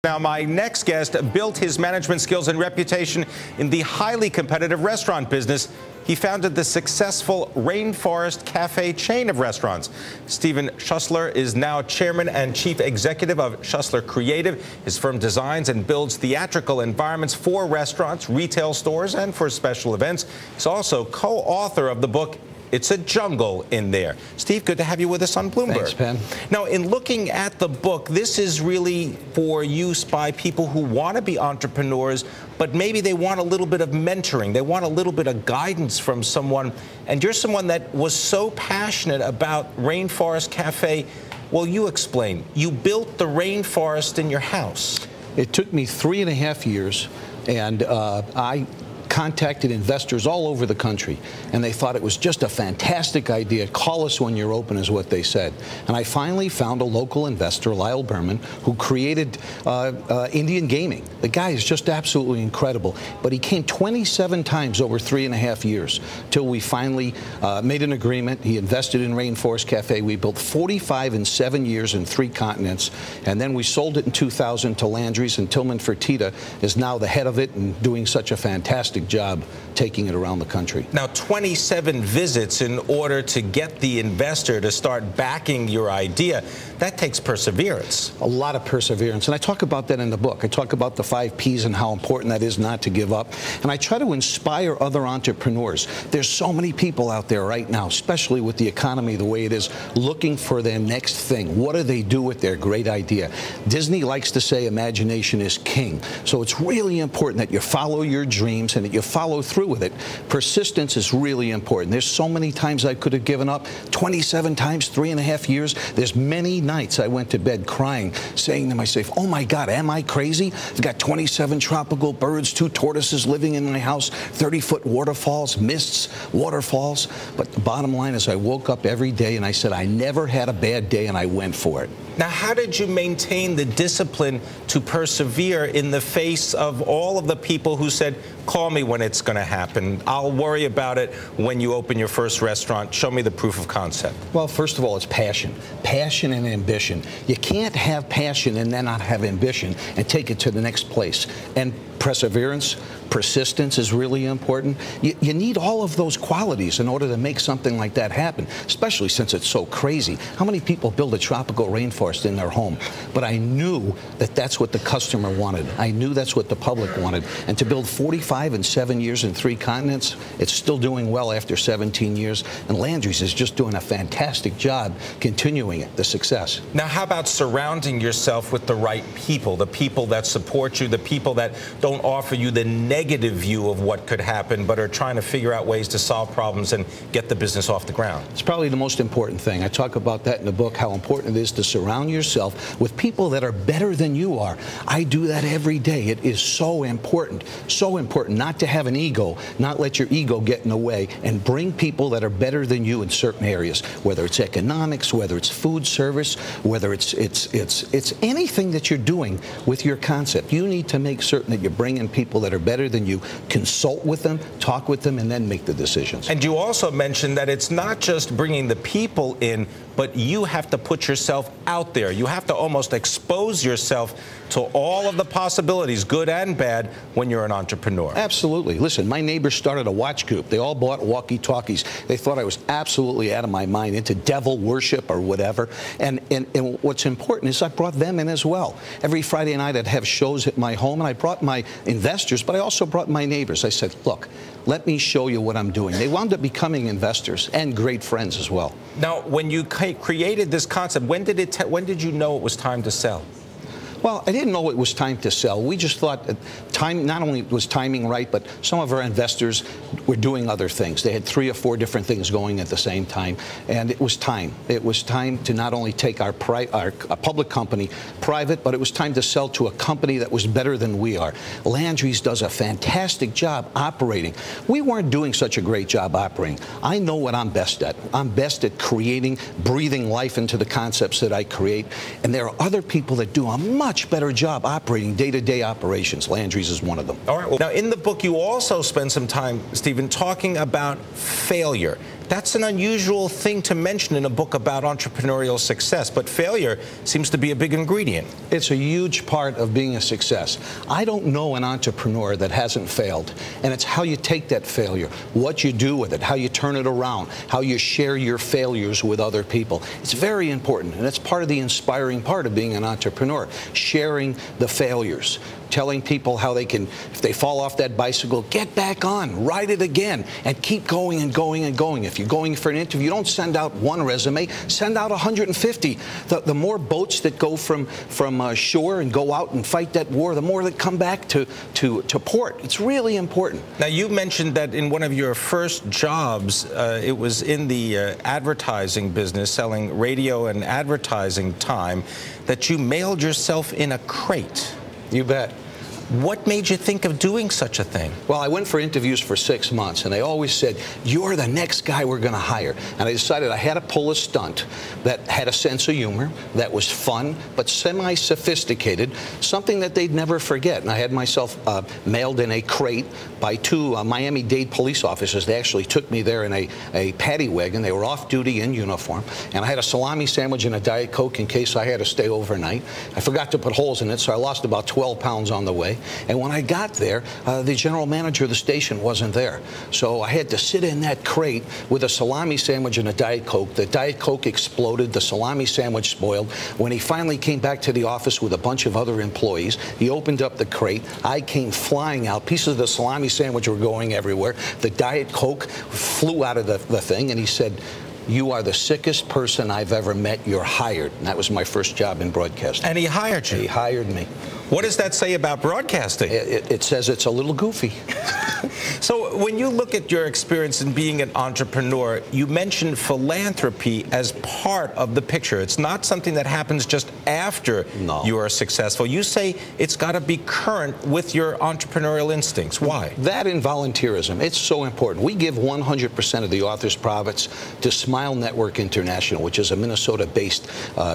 Now, my next guest built his management skills and reputation in the highly competitive restaurant business. He founded the successful Rainforest Cafe chain of restaurants. Stephen Schussler is now chairman and chief executive of Schussler Creative. His firm designs and builds theatrical environments for restaurants, retail stores, and for special events. He's also co-author of the book It's a Jungle in There. Steve, good to have you with us on Bloomberg. Thanks, Pimm. Now, in looking at the book, this is really for use by people who want to be entrepreneurs, but maybe they want a little bit of mentoring. They want a little bit of guidance from someone. And you're someone that was so passionate about Rainforest Cafe. Well, you explain. You built the rainforest in your house. It took me 3.5 years, and I contacted investors all over the country, and they thought it was just a fantastic idea. Call us when you're open, is what they said. And I finally found a local investor, Lyle Berman, who created Indian Gaming. The guy is just absolutely incredible. But he came 27 times over 3.5 years till we finally made an agreement. He invested in Rainforest Cafe. We built 45 in 7 years in 3 continents, and then we sold it in 2000 to Landry's, and Tillman Fertitta is now the head of it and doing such a fantastic job taking it around the country. Now, 27 visits in order to get the investor to start backing your idea. That takes perseverance. A lot of perseverance. And I talk about that in the book. I talk about the 5 Ps and how important that is not to give up. And I try to inspire other entrepreneurs. There's so many people out there right now, especially with the economy the way it is, looking for their next thing. What do they do with their great idea? Disney likes to say imagination is king. So it's really important that you follow your dreams and that you follow through with it. Persistence is really important. There's so many times I could have given up. 27 times, 3.5 years. There's many nights I went to bed crying, saying to myself, oh my God, am I crazy? I've got 27 tropical birds, 2 tortoises living in my house, 30-foot waterfalls, mists, waterfalls. But the bottom line is I woke up every day and I said I never had a bad day, and I went for it. Now, how did you maintain the discipline to persevere in the face of all of the people who said, call me when it's going to happen. I'll worry about it when you open your first restaurant. Show me the proof of concept. Well, first of all, it's passion. Passion and ambition. You can't have passion and then not have ambition and take it to the next place. And perseverance, persistence is really important. You need all of those qualities in order to make something like that happen, especially since it's so crazy. How many people build a tropical rainforest in their home? But I knew that that's what the customer wanted. I knew that's what the public wanted. And to build 45 in 7 years in 3 continents, it's still doing well after 17 years. And Landry's is just doing a fantastic job continuing it, the success. Now, how about surrounding yourself with the right people, the people that support you, the people that don't offer you the negative view of what could happen, but are trying to figure out ways to solve problems and get the business off the ground? It's probably the most important thing. I talk about that in the book, how important it is to surround yourself with people that are better than you are. I do that every day. It is so important not to have an ego, not let your ego get in the way, and bring people that are better than you in certain areas, whether it's economics, whether it's food service, whether it's anything that you're doing with your concept. You need to make certain that you bring in people that are better than you, consult with them, talk with them, and then make the decisions. And you also mentioned that it's not just bringing the people in, but you have to put yourself out there. You have to almost expose yourself to all of the possibilities, good and bad, when you're an entrepreneur. Absolutely. Listen, my neighbors started a watch group. They all bought walkie-talkies. They thought I was absolutely out of my mind, into devil worship or whatever. And what's important is I brought them in as well. Every Friday night I'd have shows at my home, and I brought my investors, but I also brought my neighbors. I said, look, let me show you what I'm doing. They wound up becoming investors and great friends as well. Now, when you created this concept, when did you know it was time to sell? Well, I didn't know it was time to sell. We just thought not only was timing right, but some of our investors were doing other things. They had 3 or 4 different things going at the same time, and it was time. It was time to not only take our public company private, but it was time to sell to a company that was better than we are. Landry's does a fantastic job operating. We weren't doing such a great job operating. I know what I'm best at. I'm best at creating, breathing life into the concepts that I create, and there are other people that do a much better job operating day-to-day operations. Landry's is one of them. All right. Well, now, in the book, you also spend some time, Stephen, talking about failure. That's an unusual thing to mention in a book about entrepreneurial success, but failure seems to be a big ingredient. It's a huge part of being a success. I don't know an entrepreneur that hasn't failed, and it's how you take that failure, what you do with it, how you turn it around, how you share your failures with other people. It's very important, and it's part of the inspiring part of being an entrepreneur, sharing the failures, telling people how they can, if they fall off that bicycle, get back on, ride it again, and keep going and going and going. If you're going for an interview, don't send out one resume, send out 150. The more boats that go from shore and go out and fight that war, the more that come back to port. It's really important. Now, you mentioned that in one of your first jobs, it was in the advertising business, selling radio and advertising time, that you mailed yourself in a crate. You bet. What made you think of doing such a thing? Well, I went for interviews for 6 months, and they always said, you're the next guy we're going to hire. And I decided I had to pull a stunt that had a sense of humor, that was fun, but semi-sophisticated, something that they'd never forget. And I had myself mailed in a crate by 2 Miami-Dade police officers. They actually took me there in a paddy wagon. They were off-duty in uniform. And I had a salami sandwich and a Diet Coke in case I had to stay overnight. I forgot to put holes in it, so I lost about 12 pounds on the way. And when I got there, the general manager of the station wasn't there. So I had to sit in that crate with a salami sandwich and a Diet Coke. The Diet Coke exploded. The salami sandwich spoiled. When he finally came back to the office with a bunch of other employees, he opened up the crate. I came flying out. Pieces of the salami sandwich were going everywhere. The Diet Coke flew out of the thing, and he said, "You are the sickest person I've ever met. You're hired." And that was my first job in broadcasting. And he hired you? He hired me. What does that say about broadcasting? It says it's a little goofy. So when you look at your experience in being an entrepreneur, you mentioned philanthropy as part of the picture. It's not something that happens just after you are successful. You say it's got to be current with your entrepreneurial instincts. Why? That and volunteerism. It's so important. We give 100% of the author's profits to Smile Network International, which is a Minnesota-based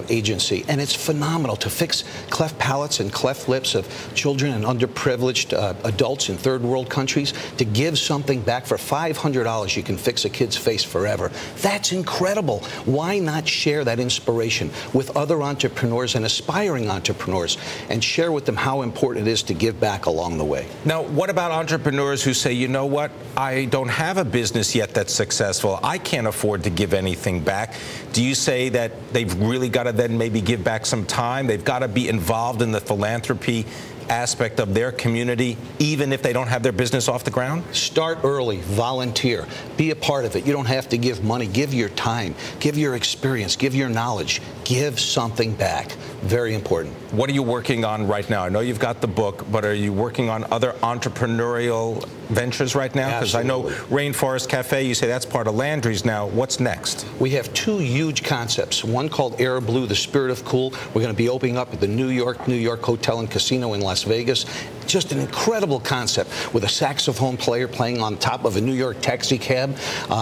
agency. And it's phenomenal to fix cleft palates and cleft lips of children and underprivileged adults in third world countries. To give something back for $500, you can fix a kid's face forever. That's incredible. Why not share that inspiration with other entrepreneurs and aspiring entrepreneurs and share with them how important it is to give back along the way? Now, what about entrepreneurs who say, you know what, I don't have a business yet that's successful. I can't afford to give anything back. Do you say that they've really got to then maybe give back some time? They've got to be involved in the philanthropy aspect of their community, even if they don't have their business off the ground? Start early, volunteer, be a part of it. You don't have to give money. Give your time, give your experience, give your knowledge, give something back. Very important. What are you working on right now? I know you've got the book, but are you working on other entrepreneurial ventures right now? Because I know Rainforest Cafe, you say that's part of Landry's now. What's next? We have 2 huge concepts. One called Air Blue, the Spirit of Cool. We're going to be opening up at the New York Hotel and Casino in Las Vegas. Just an incredible concept with a saxophone player playing on top of a New York taxi cab.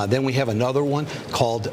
Then we have another one called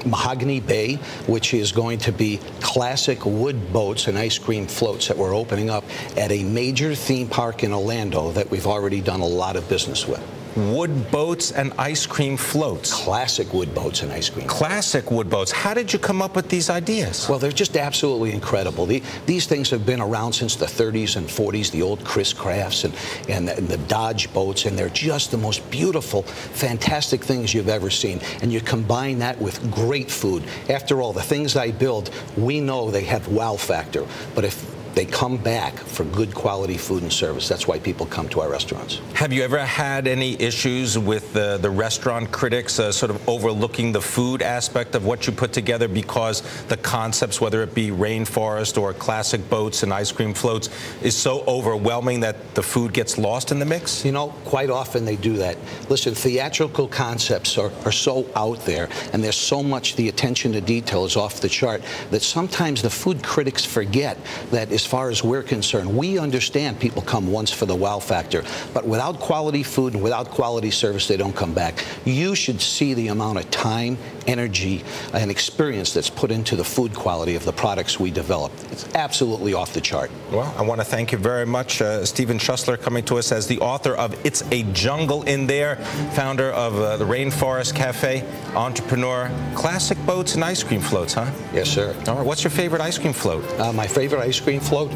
Mahogany Bay, which is going to be classic wood boats and ice cream floats that we're opening up at a major theme park in Orlando that we've already done a lot of business with. Wood boats and ice cream floats. Classic wood boats and ice cream. Classic wood boats. How did you come up with these ideas? Well, they're just absolutely incredible. These things have been around since the 30s and 40s, the old Chris Crafts and the Dodge boats, and they're just the most beautiful, fantastic things you've ever seen. And you combine that with great food. After all, the things I build, we know they have wow factor. But if they come back for good quality food and service. That's why people come to our restaurants. Have you ever had any issues with the restaurant critics sort of overlooking the food aspect of what you put together because the concepts, whether it be Rainforest or classic boats and ice cream floats, is so overwhelming that the food gets lost in the mix? You know, quite often they do that. Listen, theatrical concepts are so out there, and there's so much, the attention to detail is off the chart, that sometimes the food critics forget that as far as we're concerned. We understand people come once for the wow factor, but without quality food and without quality service, they don't come back. You should see the amount of time, energy, and experience that's put into the food quality of the products we develop. It's absolutely off the chart. Well, I want to thank you very much, Stephen Schussler, coming to us as the author of It's a Jungle in There, founder of the Rainforest Cafe, entrepreneur, classic boats and ice cream floats, huh? Yes, sir. All right. What's your favorite ice cream float? My favorite ice cream float?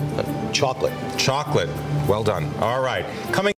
Chocolate. Chocolate. Well done. All right. Coming